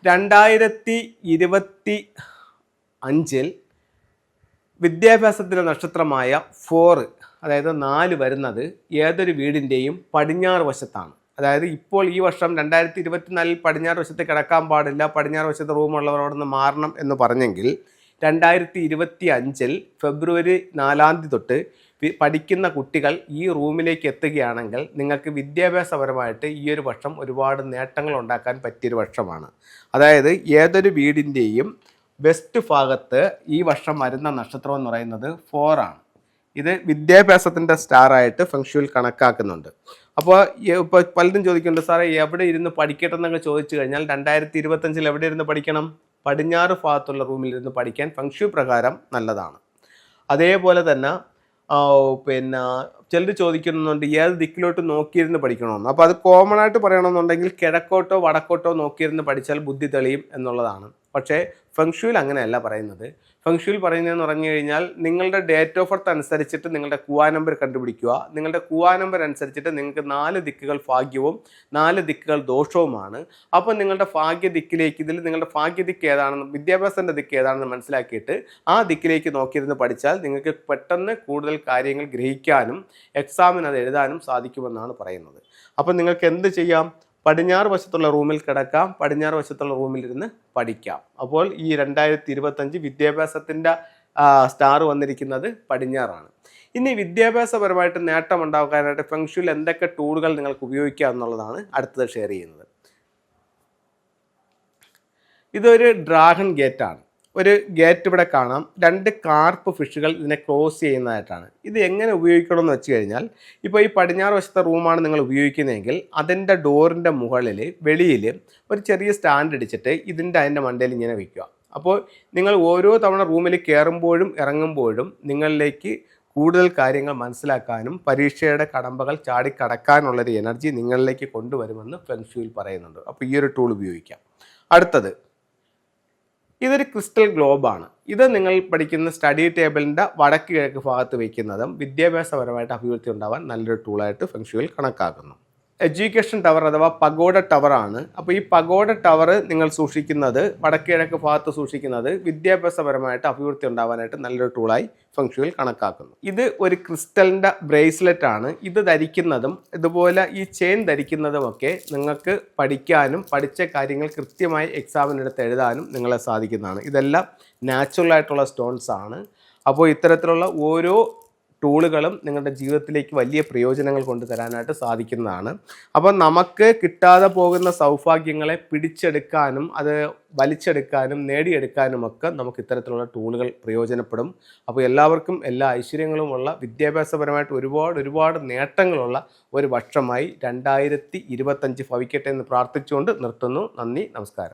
2025 വിദ്യാഭ്യാസത്തിൻ്റെ നക്ഷത്രമായ 4, അതായത് 4 വരുന്നത് ഏതൊരു വീടിൻ്റെയും പടിഞ്ഞാറ് വശത്താണ്. അതായത് ഇപ്പോൾ ഈ വർഷം 2024 പടിഞ്ഞാറ് വശത്ത് കിടക്കാൻ പാടില്ല, പടിഞ്ഞാറ് വശത്ത് റൂമുള്ളവരോട് നിന്ന് മാറണം എന്ന് പറഞ്ഞെങ്കിൽ 2025 ഫെബ്രുവരി 4 തൊട്ട് പഠിക്കുന്ന കുട്ടികൾ ഈ റൂമിലേക്ക് എത്തുകയാണെങ്കിൽ നിങ്ങൾക്ക് വിദ്യാഭ്യാസപരമായിട്ട് ഈ ഒരു വർഷം ഒരുപാട് നേട്ടങ്ങൾ ഉണ്ടാക്കാൻ പറ്റിയൊരു വർഷമാണ്. അതായത് ഏതൊരു വീടിൻ്റെയും വെസ്റ്റ് ഭാഗത്ത് ഈ വർഷം വരുന്ന നക്ഷത്രം എന്ന് പറയുന്നത് 4 ആണ്. ഇത് വിദ്യാഭ്യാസത്തിൻ്റെ സ്റ്റാറായിട്ട് ഫെങ്ഷുവിൽ കണക്കാക്കുന്നുണ്ട്. അപ്പോൾ ഇപ്പോൾ പലരും ചോദിക്കുന്നുണ്ട്, സാറേ എവിടെ ഇരുന്ന് പഠിക്കട്ടെ എന്നൊക്കെ ചോദിച്ചു കഴിഞ്ഞാൽ 2025 എവിടെ ഇരുന്ന് പഠിക്കണം? പടിഞ്ഞാറ് ഭാഗത്തുള്ള റൂമിൽ ഇരുന്ന് പഠിക്കാൻ ഫെങ്ഷു പ്രകാരം നല്ലതാണ്. അതേപോലെ തന്നെ ചിലർ ചോദിക്കുന്നുണ്ട് ഏത് ദിക്കിലോട്ട് നോക്കിയിരുന്ന് പഠിക്കണമെന്ന്. അപ്പോൾ അത് കോമൺ ആയിട്ട് പറയണമെന്നുണ്ടെങ്കിൽ കിഴക്കോട്ടോ വടക്കോട്ടോ നോക്കിയിരുന്ന് പഠിച്ചാൽ ബുദ്ധി തെളിയും എന്നുള്ളതാണ്. പക്ഷേ ഫെങ്ഷുവിൽ അങ്ങനെയല്ല പറയുന്നത്. ഫെങ്ഷുവിൽ പറയുന്നതെന്ന് പറഞ്ഞു കഴിഞ്ഞാൽ നിങ്ങളുടെ ഡേറ്റ് ഓഫ് ബർത്ത് അനുസരിച്ചിട്ട് നിങ്ങളുടെ കുവാ നമ്പർ കണ്ടുപിടിക്കുക. നിങ്ങളുടെ കുവാ നമ്പർ അനുസരിച്ചിട്ട് നിങ്ങൾക്ക് 4 ദിക്കുകൾ ഭാഗ്യവും 4 ദിക്കുകൾ ദോഷവുമാണ്. അപ്പോൾ നിങ്ങളുടെ ഭാഗ്യ ദിക്കിലേക്ക്, ഇതിൽ നിങ്ങളുടെ ഭാഗ്യ ദിക്ക് ഏതാണെന്ന്, വിദ്യാഭ്യാസത്തിൻ്റെ ദിക്ക് ഏതാണെന്ന് മനസ്സിലാക്കിയിട്ട് ആ ദിക്കിലേക്ക് നോക്കിയിരുന്ന് പഠിച്ചാൽ നിങ്ങൾക്ക് പെട്ടെന്ന് കൂടുതൽ കാര്യങ്ങൾ ഗ്രഹിക്കാനും എക്സാമിന് അത് എഴുതാനും സാധിക്കുമെന്നാണ് പറയുന്നത്. അപ്പോൾ നിങ്ങൾക്ക് എന്ത് ചെയ്യാം? പടിഞ്ഞാറ് വശത്തുള്ള റൂമിൽ കിടക്കാം, പടിഞ്ഞാറ് വശത്തുള്ള റൂമിലിരുന്ന് പഠിക്കാം. അപ്പോൾ ഈ 2025 വിദ്യാഭ്യാസത്തിൻ്റെ സ്റ്റാർ വന്നിരിക്കുന്നത് പടിഞ്ഞാറാണ്. ഇനി വിദ്യാഭ്യാസപരമായിട്ട് നേട്ടം ഉണ്ടാക്കാനായിട്ട് ഫെങ്ഷുവിൽ എന്തൊക്കെ ടൂളുകൾ നിങ്ങൾക്ക് ഉപയോഗിക്കാം എന്നുള്ളതാണ് അടുത്തത് ഷെയർ ചെയ്യുന്നത്. ഇതൊരു ഡ്രാഗൺ ഗേറ്റാണ്. ഒരു ഗേറ്റ് ഇവിടെ കാണാം. 2 കാർപ്പ് ഫിഷുകൾ ഇതിനെ ക്രോസ് ചെയ്യുന്നതായിട്ടാണ്. ഇത് എങ്ങനെ ഉപയോഗിക്കണമെന്ന് വെച്ച് കഴിഞ്ഞാൽ, ഇപ്പോൾ ഈ പടിഞ്ഞാറ് വശത്തെ റൂമാണ് നിങ്ങൾ ഉപയോഗിക്കുന്നതെങ്കിൽ അതിൻ്റെ ഡോറിൻ്റെ മുകളിൽ വെളിയിൽ ഒരു ചെറിയ സ്റ്റാൻഡ് അടിച്ചിട്ട് അതിൻ്റെ മണ്ടയിൽ ഇങ്ങനെ വയ്ക്കുക. അപ്പോൾ നിങ്ങൾ ഓരോ തവണ റൂമിൽ കയറുമ്പോഴും ഇറങ്ങുമ്പോഴും നിങ്ങളിലേക്ക് കൂടുതൽ കാര്യങ്ങൾ മനസ്സിലാക്കാനും പരീക്ഷയുടെ കടമ്പകൾ ചാടിക്കടക്കാനുള്ളൊരു എനർജി നിങ്ങളിലേക്ക് കൊണ്ടുവരുമെന്ന് ഫെങ്ഷുവിൽ പറയുന്നുണ്ട്. അപ്പോൾ ഈ ഒരു ടൂൾ ഉപയോഗിക്കാം. അടുത്തത്, ഇതൊരു ക്രിസ്റ്റൽ ഗ്ലോബാണ്. ഇത് നിങ്ങൾ പഠിക്കുന്ന സ്റ്റഡി ടേബിളിൻ്റെ വടക്ക് കിഴക്ക് ഭാഗത്ത് വയ്ക്കുന്നതും വിദ്യാഭ്യാസപരമായിട്ട് അഭിവൃദ്ധി ഉണ്ടാവാൻ നല്ലൊരു ടൂളായിട്ട് ഫെങ്ഷുവിൽ കണക്കാക്കുന്നു. എഡ്യൂക്കേഷൻ ടവർ അഥവാ പഗോഡ ടവറാണ്. അപ്പോൾ ഈ പഗോഡ ടവർ നിങ്ങൾ സൂക്ഷിക്കുന്നത്, വടക്ക് കിഴക്ക് ഭാഗത്ത് സൂക്ഷിക്കുന്നത് വിദ്യാഭ്യാസപരമായിട്ട് അഭിവൃദ്ധി ഉണ്ടാവാനായിട്ട് നല്ലൊരു ടൂളായി ഫെങ്ഷുവിൽ കണക്കാക്കുന്നു. ഇത് ഒരു ക്രിസ്റ്റലിൻ്റെ ബ്രേസ്ലെറ്റ് ആണ്. ഇത് ധരിക്കുന്നതും ഇതുപോലെ ഈ ചെയിൻ ധരിക്കുന്നതുമൊക്കെ നിങ്ങൾക്ക് പഠിക്കാനും പഠിച്ച കാര്യങ്ങൾ കൃത്യമായി എക്സാമിനെടുത്ത് എഴുതാനും നിങ്ങളെ സാധിക്കുന്നതാണ്. ഇതെല്ലാം നാച്ചുറൽ ആയിട്ടുള്ള സ്റ്റോൺസ് ആണ്. അപ്പോൾ ഇത്തരത്തിലുള്ള ഓരോ ടൂളുകളും നിങ്ങളുടെ ജീവിതത്തിലേക്ക് വലിയ പ്രയോജനങ്ങൾ കൊണ്ടുതരാനായിട്ട് സാധിക്കുന്നതാണ്. അപ്പോൾ നമുക്ക് കിട്ടാതെ പോകുന്ന സൗഭാഗ്യങ്ങളെ പിടിച്ചെടുക്കാനും അത് വലിച്ചെടുക്കാനും നേടിയെടുക്കാനുമൊക്കെ നമുക്ക് ഇത്തരത്തിലുള്ള ടൂളുകൾ പ്രയോജനപ്പെടും. അപ്പോൾ എല്ലാവർക്കും എല്ലാ ഐശ്വര്യങ്ങളുമുള്ള വിദ്യാഭ്യാസപരമായിട്ട് ഒരുപാട് നേട്ടങ്ങളുള്ള ഒരു വർഷമായി 2025 ഭവിക്കട്ടെ എന്ന് പ്രാർത്ഥിച്ചുകൊണ്ട് നിർത്തുന്നു. നന്ദി, നമസ്കാരം.